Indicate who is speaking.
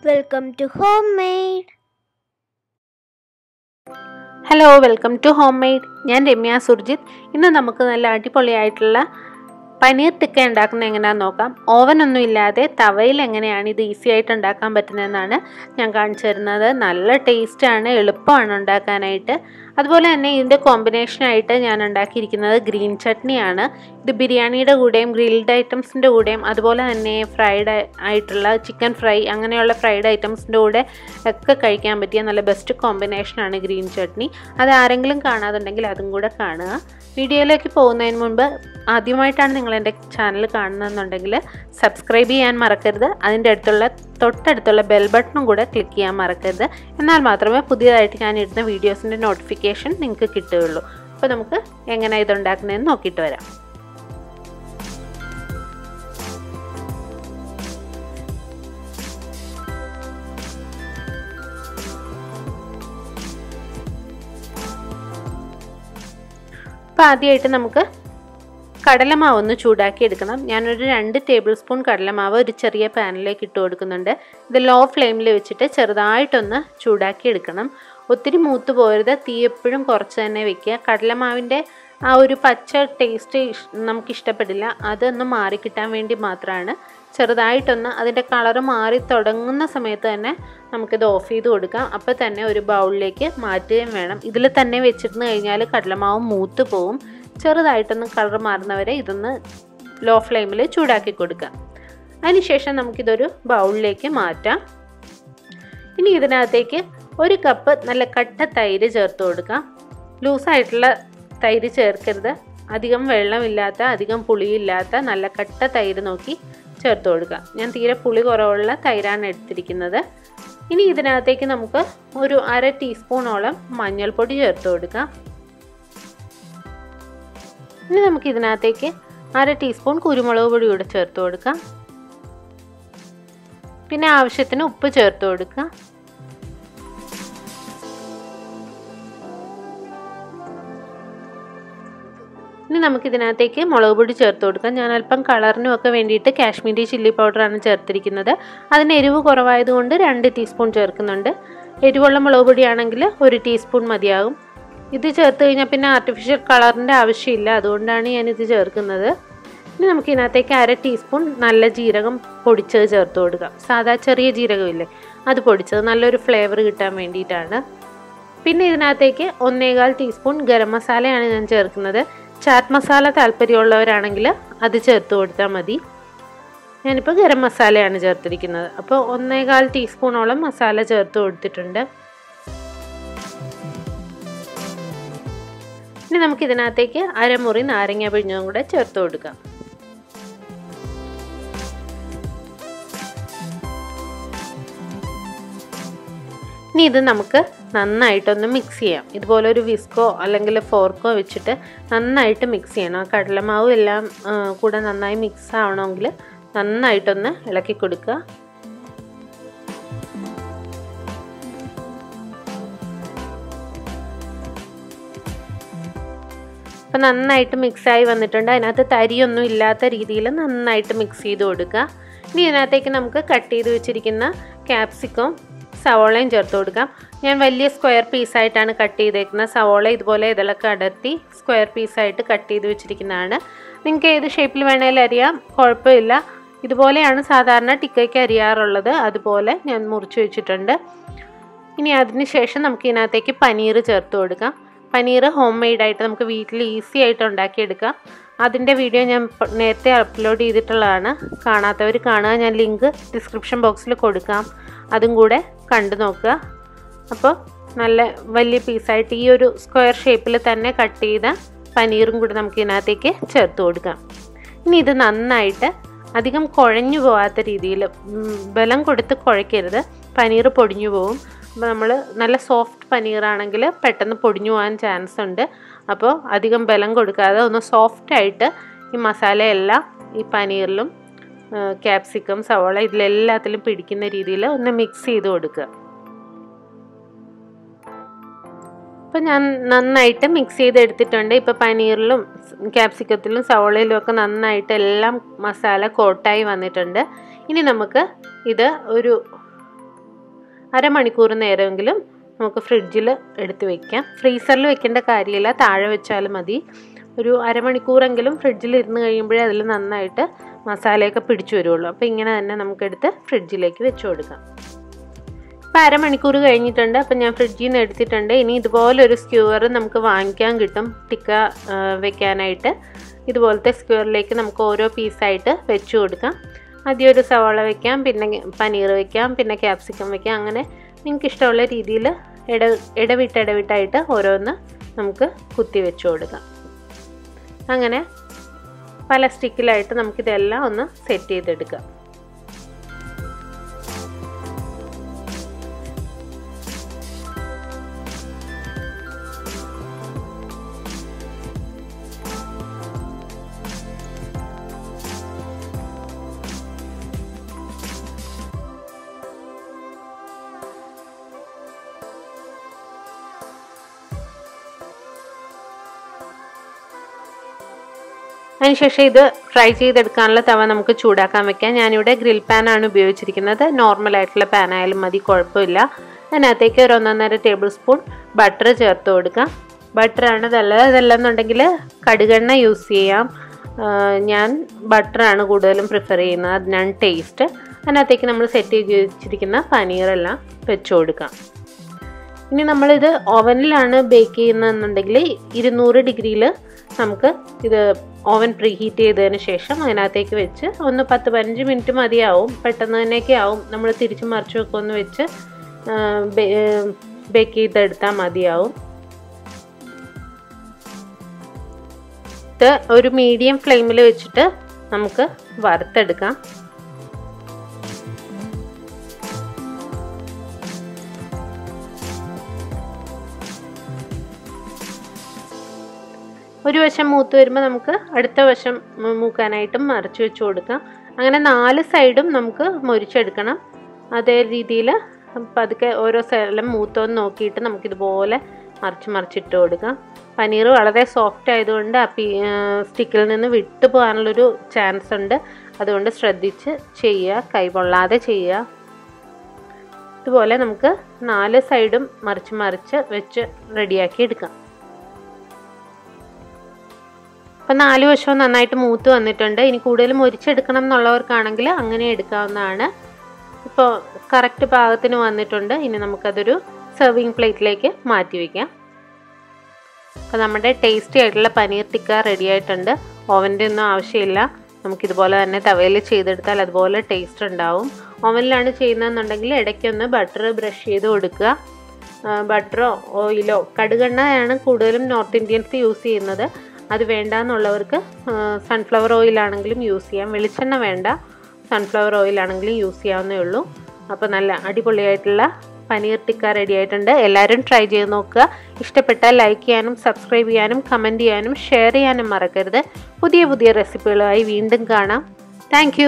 Speaker 1: Welcome to Homemade.
Speaker 2: Hello welcome to home made. ഞാൻ രമ്യ സുർജിത്ത്. ഇന്ന് നമുക്ക് നല്ല അടിപൊളിയായിട്ടുള്ള പനീർ ടിക്ക ഉണ്ടാക്കുന്നത് എങ്ങനെയാണെന്ന് നോക്കാം. ഓവനൊന്നും ഇല്ലാതെ തവയിൽ എങ്ങനെയാണ് ഇത് ഈസി ആയിട്ട് ഉണ്ടാക്കാൻ പറ്റുന്നതെന്നാണ് ഞാൻ കാണിച്ചു തരുന്നത്. നല്ല ടേസ്റ്റാണ്, എളുപ്പമാണ് ഉണ്ടാക്കാനായിട്ട്. അതുപോലെ തന്നെ ഇതിൻ്റെ കോമ്പിനേഷനായിട്ട് ഞാൻ ഉണ്ടാക്കിയിരിക്കുന്നത് ഗ്രീൻ ചട്നിയാണ്. ഇത് ബിരിയാണിയുടെ കൂടെയും ഗ്രിൽഡ് ഐറ്റംസിൻ്റെ കൂടെയും അതുപോലെ തന്നെ ഫ്രൈഡ് ആയിട്ടുള്ള ചിക്കൻ ഫ്രൈ അങ്ങനെയുള്ള ഫ്രൈഡ് ഐറ്റംസിൻ്റെ കൂടെ ഒക്കെ കഴിക്കാൻ പറ്റിയ നല്ല ബെസ്റ്റ് കോമ്പിനേഷനാണ് ഗ്രീൻ ചട്നി. അത് ആരെങ്കിലും കാണാതുണ്ടെങ്കിൽ അതും കൂടെ കാണുക. വീഡിയോയിലേക്ക് പോകുന്നതിന് മുൻപ് ആദ്യമായിട്ടാണ് നിങ്ങൾ എൻ്റെ ചാനൽ കാണുന്നതെന്നുണ്ടെങ്കിൽ സബ്സ്ക്രൈബ് ചെയ്യാൻ മറക്കരുത്. അതിൻ്റെ തൊട്ടടുത്തുള്ള ബെൽ ബട്ടണും കൂടെ ക്ലിക്ക് ചെയ്യാൻ മറക്കരുത്. എന്നാൽ മാത്രമേ പുതിയതായിട്ട് ഞാൻ ഇടുന്ന വീഡിയോസിൻ്റെ നോട്ടിഫിക്കേഷൻ നിങ്ങൾക്ക് കിട്ടുകയുള്ളൂ. അപ്പോൾ നമുക്ക് എങ്ങനെ ഇതുണ്ടാക്കുന്നതെന്ന് നോക്കിയിട്ട് വരാം. അപ്പോൾ ആദ്യമായിട്ട് നമുക്ക് കടലമാവ് ഒന്ന് ചൂടാക്കി എടുക്കണം. ഞാനൊരു 2 ടേബിൾ സ്പൂൺ കടലമാവ് ഒരു ചെറിയ പാനിലേക്ക് ഇട്ട് കൊടുക്കുന്നുണ്ട്. ഇത് ലോ ഫ്ലെയിമിൽ വെച്ചിട്ട് ചെറുതായിട്ടൊന്ന് ചൂടാക്കി എടുക്കണം. ഒത്തിരി മൂത്ത് പോരുത്, തീ എപ്പോഴും കുറച്ച് തന്നെ വെക്കുക. കടലമാവിൻ്റെ ആ ഒരു പച്ച ടേസ്റ്റ് നമുക്കിഷ്ടപ്പെടില്ല, അതൊന്ന് മാറിക്കിട്ടാൻ വേണ്ടി മാത്രമാണ്. ചെറുതായിട്ടൊന്ന് അതിൻ്റെ കളറ് മാറി തുടങ്ങുന്ന സമയത്ത് തന്നെ നമുക്കിത് ഓഫ് ചെയ്ത് കൊടുക്കാം. അപ്പോൾ തന്നെ ഒരു ബൗളിലേക്ക് മാറ്റുകയും വേണം. ഇതിൽ തന്നെ വെച്ചിരുന്ന് കഴിഞ്ഞാൽ കടലമാവ് മൂത്ത് പോവും. ചെറുതായിട്ടൊന്ന് കളർ മാറുന്നവരെ ഇതൊന്ന് ലോ ഫ്ലെയിമിൽ ചൂടാക്കി കൊടുക്കാം. അതിനുശേഷം നമുക്കിതൊരു ബൗളിലേക്ക് മാറ്റാം. ഇനി ഇതിനകത്തേക്ക് 1 കപ്പ് നല്ല കട്ട തൈര് ചേർത്ത് കൊടുക്കാം. ലൂസായിട്ടുള്ള തൈര് ചേർക്കരുത്, അധികം വെള്ളമില്ലാത്ത അധികം പുളിയില്ലാത്ത നല്ല കട്ട തൈര് നോക്കി ചേർത്ത് കൊടുക്കുക. ഞാൻ തീരെ പുളി കുറവുള്ള തൈരാണ് എടുത്തിരിക്കുന്നത്. ഇനി ഇതിനകത്തേക്ക് നമുക്ക് ഒരു 1/2 ടീസ്പൂണോളം മഞ്ഞൾപ്പൊടി ചേർത്ത് കൊടുക്കാം. ഇനി നമുക്ക് ഇതിനകത്തേക്ക് 1/2 ടീസ്പൂൺ കുരുമുളക് പൊടി കൂടെ ചേർത്ത് കൊടുക്കാം. പിന്നെ ആവശ്യത്തിന് ഉപ്പ് ചേർത്ത് കൊടുക്കുക. ഇനി നമുക്കിതിനകത്തേക്ക് മുളക് പൊടി ചേർത്ത് കൊടുക്കാം. ഞാൻ അല്പം കളറിനും ഒക്കെ വേണ്ടിയിട്ട് കാശ്മീരി ചില്ലി പൗഡറാണ് ചേർത്തിരിക്കുന്നത്. അതിന് എരിവ് കുറവായതുകൊണ്ട് 2 ടീസ്പൂൺ ചേർക്കുന്നുണ്ട്. എരിവുള്ള മുളക് പൊടിയാണെങ്കിൽ 1 ടീസ്പൂൺ മതിയാകും. ഇത് ചേർത്ത് കഴിഞ്ഞാൽ പിന്നെ ആർട്ടിഫിഷ്യൽ കളറിൻ്റെ ആവശ്യമില്ല, അതുകൊണ്ടാണ് ഞാനിത് ചേർക്കുന്നത്. ഇനി നമുക്കിതിനകത്തേക്ക് 1/2 ടീസ്പൂൺ നല്ല ജീരകം പൊടിച്ചത് ചേർത്ത് കൊടുക്കാം. സാധാ ചെറിയ ജീരകമില്ലേ, അത് പൊടിച്ചത് നല്ലൊരു ഫ്ലേവർ കിട്ടാൻ വേണ്ടിയിട്ടാണ്. പിന്നെ ഇതിനകത്തേക്ക് 1.25 ടീസ്പൂൺ ഗരം മസാലയാണ് ഞാൻ ചേർക്കുന്നത്. ചാറ്റ് മസാല താല്പര്യമുള്ളവരാണെങ്കിൽ അത് ചേർത്ത് കൊടുത്താൽ മതി. ഞാനിപ്പോൾ ഗരം മസാലയാണ് ചേർത്തിരിക്കുന്നത്. അപ്പോൾ 1.25 ടീസ്പൂണോളം മസാല ചേർത്ത് കൊടുത്തിട്ടുണ്ട്. ഇനി നമുക്കിതിനകത്തേക്ക് 1/2 മുറി നാരങ്ങ പിഴിഞ്ഞതും കൂടെ ചേർത്ത് കൊടുക്കാം. ഇനി ഇത് നമുക്ക് നന്നായിട്ടൊന്ന് മിക്സ് ചെയ്യാം. ഇതുപോലെ ഒരു വിസ്കോ അല്ലെങ്കിൽ ഫോർക്കോ വെച്ചിട്ട് നന്നായിട്ട് മിക്സ് ചെയ്യണം. ആ കടലമാവും എല്ലാം കൂടെ നന്നായി മിക്സ് ആവണമെങ്കിൽ നന്നായിട്ടൊന്ന് ഇളക്കി കൊടുക്കുക. അപ്പോൾ നന്നായിട്ട് മിക്സായി വന്നിട്ടുണ്ട്. അതിനകത്ത് തരിയൊന്നും ഇല്ലാത്ത രീതിയിൽ നന്നായിട്ട് മിക്സ് ചെയ്ത് കൊടുക്കുക. ഇനി ഇതിനകത്തേക്ക് നമുക്ക് കട്ട് ചെയ്ത് വെച്ചിരിക്കുന്ന ക്യാപ്സിക്കം സവോളയും ചേർത്ത് കൊടുക്കാം. ഞാൻ വലിയ സ്ക്വയർ പീസായിട്ടാണ് കട്ട് ചെയ്തേക്കുന്നത്. സവോള ഇതുപോലെ ഇതിലൊക്കെ അടർത്തി സ്ക്വയർ പീസായിട്ട് കട്ട് ചെയ്ത് വെച്ചിരിക്കുന്നതാണ്. നിങ്ങൾക്ക് ഏത് ഷേപ്പിൽ വേണേലും അരിയാം, കുഴപ്പമില്ല. ഇതുപോലെയാണ് സാധാരണ ടിക്കയ്ക്ക് അരിയാറുള്ളത്, അതുപോലെ ഞാൻ മുറിച്ച് വെച്ചിട്ടുണ്ട്. ഇനി അതിന് ശേഷം നമുക്ക് ഇതിനകത്തേക്ക് പനീർ ചേർത്ത് കൊടുക്കാം. പനീർ ഹോം മെയ്ഡായിട്ട് നമുക്ക് വീട്ടിൽ ഈസി ആയിട്ട് ഉണ്ടാക്കിയെടുക്കാം. അതിൻ്റെ വീഡിയോ ഞാൻ നേരത്തെ അപ്ലോഡ് ചെയ്തിട്ടുള്ളതാണ്. കാണാത്തവർ കാണുക, ഞാൻ ലിങ്ക് ഡിസ്ക്രിപ്ഷൻ ബോക്സിൽ കൊടുക്കാം, അതും കൂടെ കണ്ടു നോക്കുക. അപ്പോൾ നല്ല വലിയ പീസായിട്ട് ഈ ഒരു സ്ക്വയർ ഷേപ്പിൽ തന്നെ കട്ട് ചെയ്ത പനീറും കൂടെ നമുക്ക് ഇതിനകത്തേക്ക് ചേർത്ത് കൊടുക്കാം. ഇനി ഇത് നന്നായിട്ട് അധികം കുഴഞ്ഞു പോകാത്ത രീതിയിൽ ബലം കൊടുത്ത് കുഴയ്ക്കരുത്, പനീർ പൊടിഞ്ഞു പോകും. അപ്പോൾ നമ്മൾ നല്ല സോഫ്റ്റ് പനീറാണെങ്കിൽ പെട്ടെന്ന് പൊടിഞ്ഞു പോകാൻ ചാൻസ് ഉണ്ട്. അപ്പോൾ അധികം ബലം കൊടുക്കാതെ ഒന്ന് സോഫ്റ്റായിട്ട് ഈ മസാലയെല്ലാം ഈ പനീറിലും ക്യാപ്സിക്കം സവോള ഇതിലെല്ലാത്തിലും പിടിക്കുന്ന രീതിയിൽ ഒന്ന് മിക്സ് ചെയ്ത് കൊടുക്കുക. അപ്പോൾ ഞാൻ നന്നായിട്ട് മിക്സ് ചെയ്തെടുത്തിട്ടുണ്ട്. ഇപ്പോൾ പനീറിലും ക്യാപ്സിക്കത്തിലും സവോളയിലും ഒക്കെ നന്നായിട്ട് എല്ലാം മസാല കോട്ടായി വന്നിട്ടുണ്ട്. ഇനി നമുക്ക് ഇത് ഒരു അരമണിക്കൂർ നേരമെങ്കിലും നമുക്ക് ഫ്രിഡ്ജിൽ എടുത്ത് വെക്കാം. ഫ്രീസറിൽ വെക്കേണ്ട കാര്യമില്ല, താഴെ വെച്ചാലും മതി. ഒരു അരമണിക്കൂറെങ്കിലും ഫ്രിഡ്ജിൽ ഇരുന്ന് കഴിയുമ്പോഴേ അതിൽ നന്നായിട്ട് മസാലയൊക്കെ പിടിച്ചു വരുള്ളൂ. അപ്പോൾ ഇങ്ങനെ തന്നെ നമുക്കെടുത്ത് ഫ്രിഡ്ജിലേക്ക് വെച്ച് കൊടുക്കാം. ഇപ്പോൾ അരമണിക്കൂർ കഴിഞ്ഞിട്ടുണ്ട്. അപ്പോൾ ഞാൻ ഫ്രിഡ്ജിൽ നിന്ന് എടുത്തിട്ടുണ്ട്. ഇനി ഇതുപോലൊരു സ്ക്യൂവർ നമുക്ക് വാങ്ങിക്കാൻ കിട്ടും ടിക്ക വെക്കാനായിട്ട്. ഇതുപോലത്തെ സ്ക്യൂവറിലേക്ക് നമുക്ക് ഓരോ പീസായിട്ട് വെച്ച് കൊടുക്കാം. ആദ്യം ഒരു സവാള വയ്ക്കാം, പിന്നെ പനീർ വയ്ക്കാം, പിന്നെ ക്യാപ്സിക്കം വയ്ക്കാം. അങ്ങനെ നിങ്ങൾക്ക് ഇഷ്ടമുള്ള രീതിയിൽ ഇടവിട്ടായിട്ട് ഓരോന്ന് നമുക്ക് കുത്തി വെച്ച് കൊടുക്കാം. അങ്ങനെ പല സ്റ്റിക്കിലായിട്ട് നമുക്കിതെല്ലാം ഒന്ന് സെറ്റ് ചെയ്തെടുക്കാം. അതിനുശേഷം ഇത് ഫ്രൈ ചെയ്തെടുക്കാനുള്ള തവ നമുക്ക് ചൂടാക്കാൻ വെക്കാം. ഞാനിവിടെ ഗ്രിൽ പാനാണ് ഉപയോഗിച്ചിരിക്കുന്നത്. നോർമലായിട്ടുള്ള പാനായാലും മതി, കുഴപ്പമില്ല. അതിനകത്തേക്ക് ഒരു 1.5 ടേബിൾ സ്പൂൺ ബട്ടർ ചേർത്ത് കൊടുക്കാം. ബട്ടറാണ് നല്ലത്. അതല്ലെന്നുണ്ടെങ്കിൽ കടുകെണ്ണ യൂസ് ചെയ്യാം. ഞാൻ ബട്ടറാണ് കൂടുതലും പ്രിഫർ ചെയ്യുന്നത്, അതിനാണ് ടേസ്റ്റ്. അതിനകത്തേക്ക് നമ്മൾ സെറ്റ് ചെയ്ത് വെച്ചിരിക്കുന്ന പനീറെല്ലാം വെച്ച് കൊടുക്കാം. ഇനി നമ്മളിത് ഓവനിലാണ് ബേക്ക് ചെയ്യുന്നതെന്നുണ്ടെങ്കിൽ 200 ഡിഗ്രിയിൽ നമുക്ക് ഇത് ഓവൻ പ്രീ ഹീറ്റ് ചെയ്തതിന് ശേഷം അതിനകത്തേക്ക് വെച്ച് ഒന്ന് 10-15 മിനിറ്റ് മതിയാവും. പെട്ടെന്ന് തന്നെയൊക്കെ ആവും. നമ്മൾ തിരിച്ച് മറിച്ച് ഒക്കെ ഒന്ന് വെച്ച് ബേക്ക് ചെയ്തെടുത്താൽ മതിയാവും. ഇത് ഒരു മീഡിയം ഫ്ലെയിമിൽ വെച്ചിട്ട് നമുക്ക് വറുത്തെടുക്കാം. ഒരു വശം മൂത്ത് വരുമ്പോൾ നമുക്ക് അടുത്ത വശം മൂക്കാനായിട്ടും മറിച്ച് വെച്ച് കൊടുക്കാം. അങ്ങനെ 4 സൈഡും നമുക്ക് മൊരിച്ചെടുക്കണം. അതേ രീതിയിൽ പതുക്കെ ഓരോ സ്ഥലം മൂത്തോന്ന് നോക്കിയിട്ട് നമുക്കിതുപോലെ മറിച്ചിട്ട് കൊടുക്കാം. പനീർ വളരെ സോഫ്റ്റ് ആയതുകൊണ്ട് സ്റ്റിക്കിൽ നിന്ന് വിട്ടു പോകാനുള്ളൊരു ചാൻസ് ഉണ്ട്. അതുകൊണ്ട് ശ്രദ്ധിച്ച് ചെയ്യുക, കൈ പൊള്ളാതെ ചെയ്യുക. ഇതുപോലെ നമുക്ക് 4 സൈഡും മറിച്ച് വെച്ച് റെഡിയാക്കി എടുക്കാം. അപ്പം 4 വശവും നന്നായിട്ട് മൂത്ത് വന്നിട്ടുണ്ട്. ഇനി കൂടുതൽ മൊരിച്ചെടുക്കണം എന്നുള്ളവർക്കാണെങ്കിൽ അങ്ങനെ എടുക്കാവുന്നതാണ്. ഇപ്പോൾ കറക്റ്റ് പാകത്തിന് വന്നിട്ടുണ്ട്. ഇനി നമുക്കതൊരു സെർവിങ് പ്ലേറ്റിലേക്ക് മാറ്റി വയ്ക്കാം. അപ്പോൾ നമ്മുടെ ടേസ്റ്റി ആയിട്ടുള്ള പനീർ ടിക്ക റെഡി ആയിട്ടുണ്ട്. ഓവൻ്റെ ഒന്നും ആവശ്യമില്ല. നമുക്കിതുപോലെ തന്നെ തവയിൽ ചെയ്തെടുത്താൽ അതുപോലെ ടേസ്റ്റ് ഉണ്ടാവും. ഓവനിലാണ് ചെയ്യുന്നതെന്നുണ്ടെങ്കിൽ ഇടയ്ക്കൊന്ന് ബട്ടർ ബ്രഷ് ചെയ്ത് കൊടുക്കുക. ബട്ടറോ ഓയിലോ കടുകെണ്ണയാണ് കൂടുതലും നോർത്ത് ഇന്ത്യൻസ് യൂസ് ചെയ്യുന്നത്. അത് വേണ്ടാന്നുള്ളവർക്ക് സൺഫ്ലവർ ഓയിലാണെങ്കിലും യൂസ് ചെയ്യാം. വെളിച്ചെണ്ണ വേണ്ട, സൺഫ്ലവർ ഓയിലാണെങ്കിലും യൂസ് ചെയ്യാവുന്നേ ഉള്ളൂ. അപ്പോൾ നല്ല അടിപൊളിയായിട്ടുള്ള പനീർ ടിക്ക റെഡി ആയിട്ടുണ്ട്. എല്ലാവരും ട്രൈ ചെയ്ത് നോക്കുക. ഇഷ്ടപ്പെട്ടാൽ ലൈക്ക് ചെയ്യാനും സബ്സ്ക്രൈബ് ചെയ്യാനും കമൻറ്റ് ചെയ്യാനും ഷെയർ ചെയ്യാനും മറക്കരുത്. പുതിയ റെസിപ്പികളുമായി വീണ്ടും കാണാം. താങ്ക്